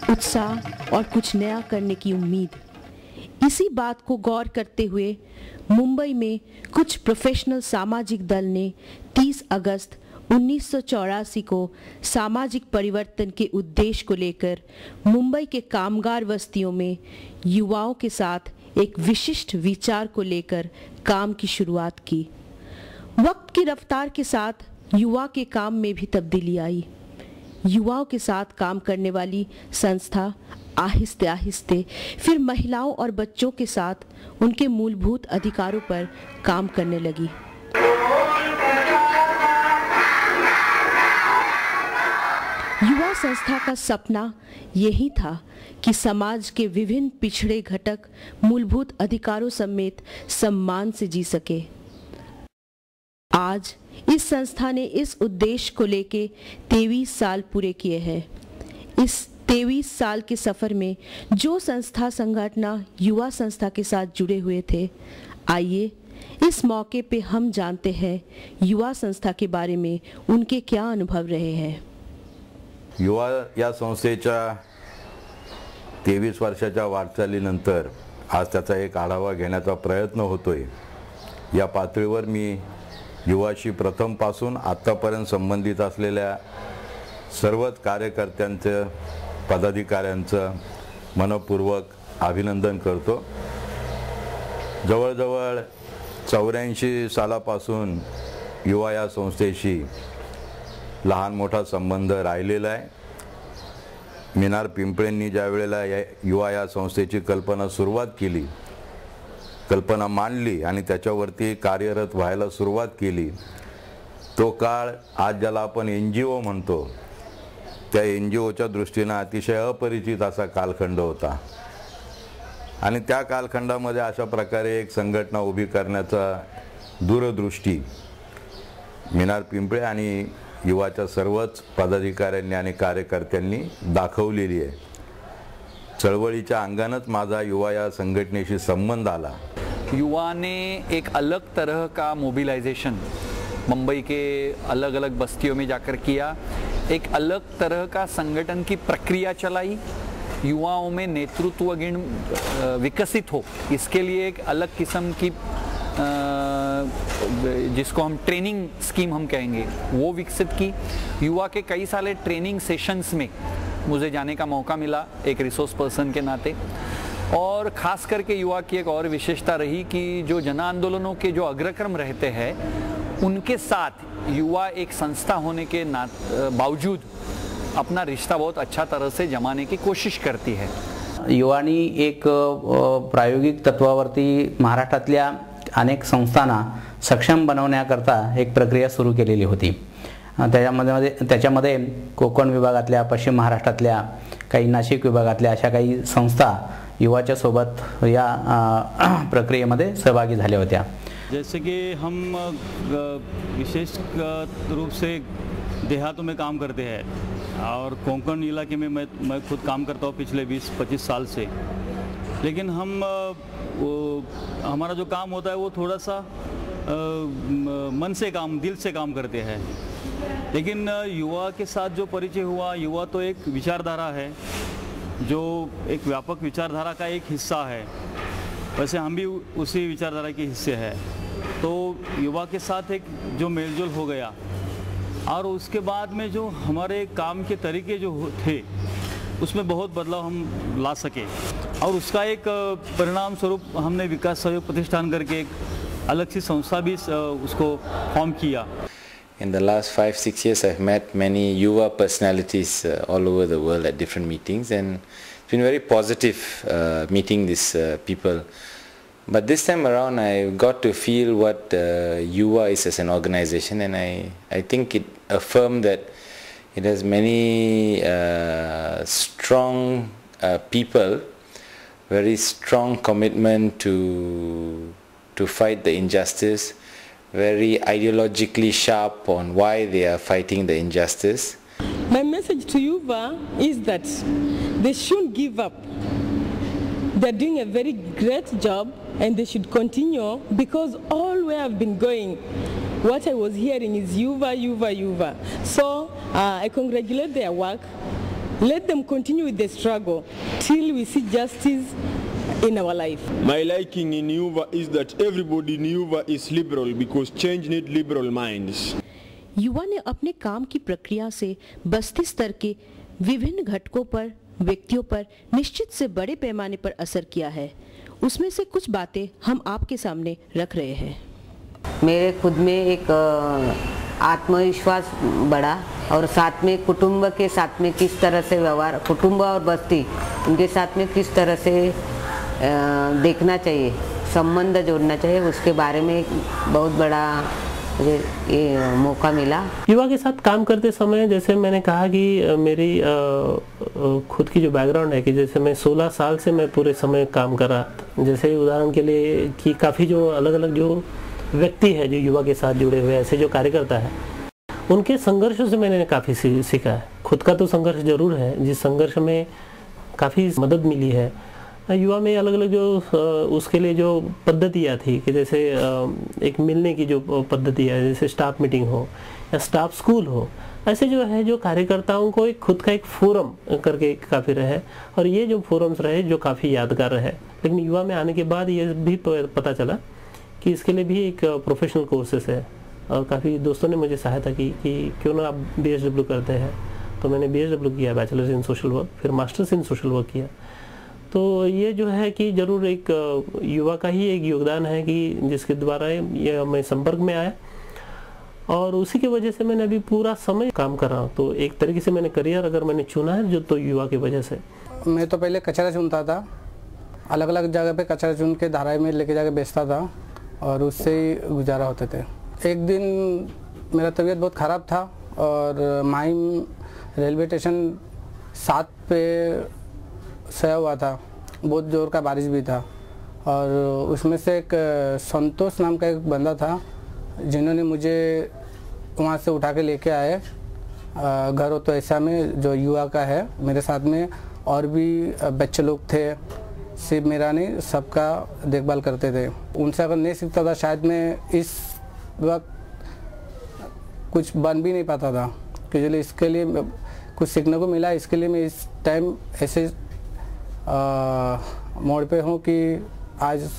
उत्साह और कुछ नया करने की उम्मीद। इसी बात को गौर करते हुए मुंबई में कुछ प्रोफेशनल सामाजिक दल ने 30 अगस्त 1984 को सामाजिक परिवर्तन के उद्देश्य को लेकर मुंबई के कामगार बस्तियों में युवाओं के साथ एक विशिष्ट विचार को लेकर काम की शुरुआत की। वक्त की रफ्तार के साथ युवा के काम में भी तब्दीली आई। युवाओं के साथ काम करने वाली संस्था आहिस्ते आहिस्ते फिर महिलाओं और बच्चों के साथ उनके मूलभूत अधिकारों पर काम करने लगी। युवा संस्था का सपना यही था कि समाज के विभिन्न पिछड़े घटक मूलभूत अधिकारों समेत सम्मान से जी सके। आज इस संस्था ने इस उद्देश्य को लेके 23 साल पूरे किए हैं। इस 23 साल के सफर में जो संस्था संगठन युवा संस्था के साथ जुड़े हुए थे, आइए इस मौके पे हम जानते हैं युवा संस्था के बारे में उनके क्या अनुभव रहे हैं। युवा या संस्थेच्या 23 वर्षाच्या वाटचालीनंतर आज त्याचा एक आढावा घेण्याचा प्रयत्न होतोय। या पातळीवर मी युवाशी प्रथमपासून आतापर्यंत संबंधित असलेल्या सर्वच कार्यकर्त्यांचं पदाधिकाऱ्यांचं मनपूर्वक अभिनंदन करतो। जवळजवळ 84 सालापासून युवा या संस्थेशी लहान मोठा संबंध राहिलेला आहे। मिनार पिंपळेंनी ज्या वेळेला युवा या संस्थेची कल्पना मांडली आणि त्याच्यावरती कार्यरत व्हायला सुरुवात केली, तो काळ आज ज्याला आपण एनजीओ म्हणतो त्या एनजीओच्या दृष्टीने अतिशय अपरिचित असा कालखंड होता आणि त्या कालखंडामध्ये अशा प्रकारे एक संघटना उभी करण्याचा दूरदृष्टी मिनार पिंपळे आणि युवाच्या सर्वच पदाधिकाऱ्यांनी आणि कार्यकर्त्यांनी दाखवलेली आहे। चळवळीच्या अंगानच माझा युवा या संघटनेशी संबंध आला। युवा ने एक अलग तरह का मोबिलाइजेशन मुंबई के अलग अलग बस्तियों में जाकर किया। एक अलग तरह का संगठन की प्रक्रिया चलाई। युवाओं में नेतृत्व गुण विकसित हो, इसके लिए एक अलग किस्म की जिसको हम ट्रेनिंग स्कीम हम कहेंगे वो विकसित की। युवा के कई सारे ट्रेनिंग सेशंस में मुझे जाने का मौका मिला एक रिसोर्स पर्सन के नाते। और ख़ास करके युवा की एक और विशेषता रही कि जो जन आंदोलनों के जो अग्रक्रम रहते हैं उनके साथ युवा एक संस्था होने के बावजूद अपना रिश्ता बहुत अच्छा तरह से जमाने की कोशिश करती है। युवानी एक प्रायोगिक तत्वावरती महाराष्ट्रातल्या अनेक संस्थांना सक्षम बनवण्याकरता एक प्रक्रिया सुरू केलेली होती। त्याच्यामध्ये कोकण विभागातल्या, पश्चिम महाराष्ट्रातल्या, काही नाशिक विभागातल्या अशा काही संस्था युवाच्या सोबत या प्रक्रियेमध्ये सहभागी झाल्या होत्या। जैसे कि हम विशेष रूप से देहातों में काम करते हैं और कोंकण इलाके में मैं खुद काम करता हूँ पिछले 20-25 साल से। लेकिन हमारा जो काम होता है वो थोड़ा सा मन से काम, दिल से काम करते हैं। लेकिन युवा के साथ जो परिचय हुआ, युवा तो एक विचारधारा है जो एक व्यापक विचारधारा का एक हिस्सा है। वैसे हम भी उसी विचारधारा के हिस्से हैं। तो युवा के साथ एक जो मेलजोल हो गया और उसके बाद में जो हमारे काम के तरीके जो थे उसमें बहुत बदलाव हम ला सके और उसका एक परिणाम स्वरूप हमने विकास सहयोग प्रतिष्ठान करके एक अलग सी संस्था भी उसको फॉर्म किया। In the last 5-6 years, I've met many Yuva personalities all over the world at different meetings, and it's been very positive meeting these people. But this time around, I got to feel what Yuva is as an organization, and I think it affirmed that it has many strong people, very strong commitment to fight the injustice, very ideologically sharp on why they are fighting the injustice. My message to Yuva is that they shouldn't give up. They're doing a very great job and they should continue, because all where I've been going, what I was hearing is Yuva, Yuva, Yuva. So I congratulate their work. Let them continue with the struggle till we see justice in our life. My liking in Yuva is that everybody in Yuva is liberal, because change needs liberal minds. युवा ने अपने काम की प्रक्रिया से बस्ती स्तर के विभिन्न घटकों पर, व्यक्तियों पर निश्चित से बड़े पैमाने पर असर किया है। उसमें से कुछ बातें हम आपके सामने रख रहे हैं। मेरे खुद में एक आत्मविश्वास बढ़ा, और साथ में कुटुंब के साथ में किस तरह से व्यवहार, कुटुंब और बस्ती उनके साथ में किस तरह से देखना चाहिए, संबंध जोड़ना चाहिए, उसके बारे में बहुत बड़ा मुझे ये मौका मिला। युवा के साथ काम करते समय जैसे मैंने कहा कि मेरी खुद की जो बैकग्राउंड है कि जैसे मैं 16 साल से मैं पूरे समय काम कर रहा था। जैसे उदाहरण के लिए कि काफ़ी जो अलग अलग जो व्यक्ति है जो युवा के साथ जुड़े हुए ऐसे जो कार्यकर्ता है, उनके संघर्षों से मैंने काफ़ी सीखा है। खुद का तो संघर्ष जरूर है, जिस संघर्ष में काफ़ी मदद मिली है। युवा में अलग अलग जो उसके लिए जो पद्धतियाँ थी कि जैसे एक मिलने की जो पद्धति है, जैसे स्टाफ मीटिंग हो या स्टाफ स्कूल हो, ऐसे जो है जो कार्यकर्ताओं को एक खुद का एक फोरम करके काफ़ी रहे, और ये जो फोरम्स रहे जो काफ़ी यादगार रहे। लेकिन युवा में आने के बाद ये भी पता चला कि इसके लिए भी एक प्रोफेशनल कोर्सेस है, और काफ़ी दोस्तों ने मुझे सहायता की कि क्यों ना आप BSW करते हैं। तो मैंने BSW किया, बैचलर्स इन सोशल वर्क, फिर मास्टर्स इन सोशल वर्क किया। तो ये जो है कि ज़रूर एक युवा का ही एक योगदान है कि जिसके द्वारा ये मैं संपर्क में आया, और उसी की वजह से मैंने अभी पूरा समय काम कर रहा हूँ। तो एक तरीके से मैंने करियर अगर मैंने चुना है जो, तो युवा की वजह से। मैं तो पहले कचरा चुनता था, अलग अलग जगह पे कचरा चुन के धाराई में लेके जाके बेचता था, और उससे ही गुजारा होते थे। एक दिन मेरा तबीयत बहुत ख़राब था, और माहिम रेलवे स्टेशन 7 पे सोया हुआ था, बहुत ज़ोर का बारिश भी था, और उसमें से एक संतोष नाम का एक बंदा था जिन्होंने मुझे वहाँ से उठा के लेके आए घर हो तो ऐसा में जो युवा का है। मेरे साथ में और भी बच्चे लोग थे, सिर्फ मेरा नहीं सबका देखभाल करते थे। उनसे अगर नहीं सीखता था शायद मैं इस वक्त कुछ बन भी नहीं पाता था, क्योंकि इसके लिए कुछ सीखने को मिला। इसके लिए मैं इस टाइम ऐसे मोड़ पे हूँ कि आज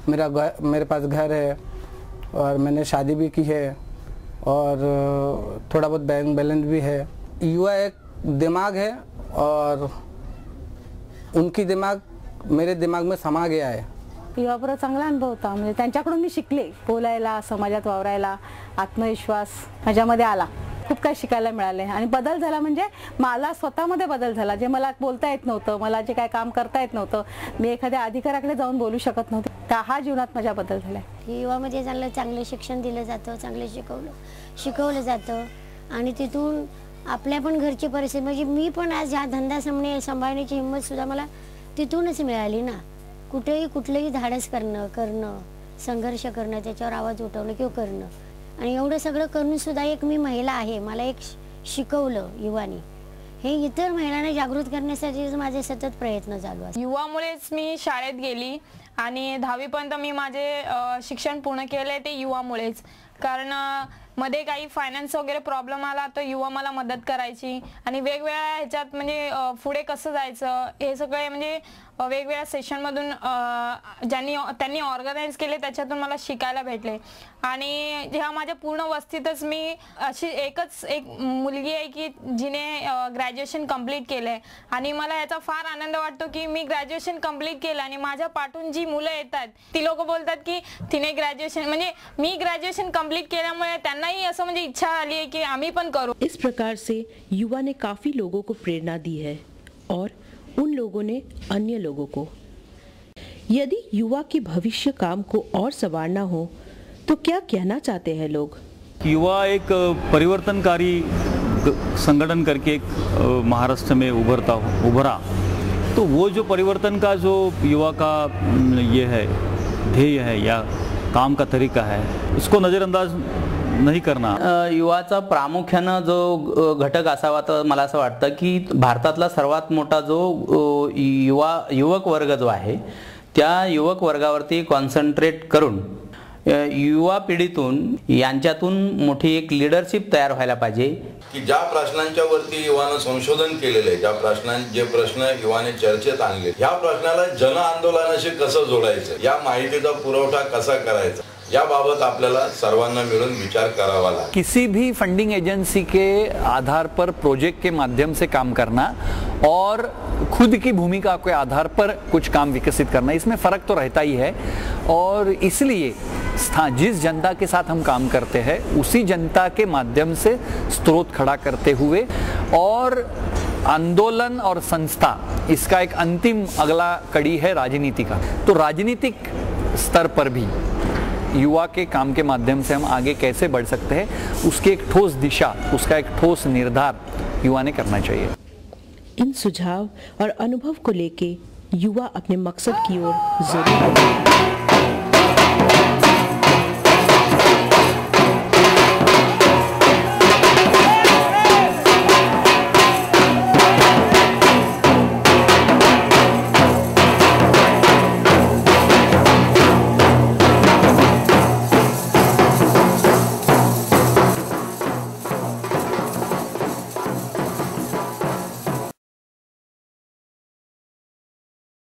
मेरे पास घर है, और मैंने शादी भी की है, और थोड़ा बहुत बैंक बैलेंस भी है। युवा एक दिमाग है, और उनकी दिमाग मेरे दिमाग में समा गया है। युवाबरोबर चांगला अनुभव होता, म्हणजे त्यांच्याकडून मी शिकले बोलायला, समाजात वावरायला, आत्मविश्वास माझ्यामध्ये आला, खूप काही शिकायला मिळाले, आणि बदल झाला म्हणजे मला स्वतःमध्ये बदल झाला। जे मला बोलता येत नव्हतं, मला जे काय काम करता येत नव्हतं, मी एखाद्या अधिकाऱ्याकडे जाऊन बोलू शकत नव्हते, त्या हा जीवनात माझा बदल झाला। युवामध्ये चांगलं शिक्षण दिलं जातं, चांगलं शिकवलं जातं, आणि तिथून आपल्या पण घरची परिस्थिती, म्हणजे मी पण आज हा धंदा सांभाळण्याची हिंमत सुद्धा मला तिथूनच मिळाली ना। कुठेही कुठलेही धाडस करणं, संघर्ष करणं, त्याच्यावर आवाज उठवणं किंवा करणं, आणि एवढं सगळं करून सुद्धा एक मी महिला आहे, मला एक शिकवलं युवानी, हे इतर महिलांना जागृत करण्यासाठी माझे सतत प्रयत्न चालू आहेत। युवामुळेच मी शाळेत गेली, आणि 10वी पर्यंत मी माझे शिक्षण पूर्ण केले ते युवामुळेच। कारण मध्ये काही फायनान्स वगैरे प्रॉब्लेम आला तर युवा मला मदत करायची, आणि वेगवेगळ्या ह्याच्यात म्हणजे पुढे कसं जायचं हे सगळे म्हणजे वेगवेगळ्या सेशनमधून त्यांनी ऑर्गनाईज केले, त्याच्यातून मला शिकायला भेटले. आणि जेव्हा माझ्या पूर्ण वस्तीतच मी अशी एक मुलगी आहे की जिने ग्रॅज्युएशन कंप्लीट केलंय, आणि मला याचा फार आनंद वाटतो की मी ग्रॅज्युएशन कंप्लीट केलं आणि माझ्या पाठून जी मुलं येतात ती लोक बोलतात की तिने ग्रॅज्युएशन, म्हणजे मी ग्रॅज्युएशन कंप्लीट केल्यामुळे त्यांनाही असं म्हणजे इच्छा आली है कि हम ही पण करो. इस प्रकार से युवा ने काफी लोगों को प्रेरणा दी है और उन लोगों ने अन्य लोगों को. यदि युवा के भविष्य काम को और संवारना हो तो क्या कहना चाहते हैं लोग? युवा एक परिवर्तनकारी संगठन करके एक महाराष्ट्र में उभरा, तो वो जो परिवर्तन का जो युवा का ये है ध्येय है या काम का तरीका है, उसको नज़रअंदाज नाही करना. युवाचा प्रामुख्यानं जो घटक असावा तर मला असं वाटतं की भारतातला सर्वात मोठा जो युवक वर्ग जो आहे त्या युवक वर्गावरती कॉन्सन्ट्रेट करून युवा पिढीतून यांच्यातून मोठी एक लीडरशिप तयार व्हायला पाहिजे. की ज्या प्रश्नांच्या वरती युवानं संशोधन केलेलं आहे, जे प्रश्न युवाने चर्चेत आणले, ह्या प्रश्नाला जन आंदोलनाशी कसं जोडायचं, या माहितीचा पुरवठा कसा करायचा, याबाबत आपल्याला सर्वांना मिळून विचार करावा लागेल. किसी भी फंडिंग एजेंसी के आधार पर प्रोजेक्ट के माध्यम से काम करना और खुद की भूमिका के आधार पर कुछ काम विकसित करना, इसमें फर्क तो रहता ही है. और इसलिए जिस जनता के साथ हम काम करते हैं उसी जनता के माध्यम से स्रोत खड़ा करते हुए और आंदोलन और संस्था, इसका एक अंतिम अगला कड़ी है राजनीति का. तो राजनीतिक स्तर पर भी युवा के काम के माध्यम से हम आगे कैसे बढ़ सकते हैं, उसकी एक ठोस दिशा, उसका एक ठोस निर्धार युवा ने करना चाहिए. इन सुझाव और अनुभव को लेके युवा अपने मकसद की ओर जरूर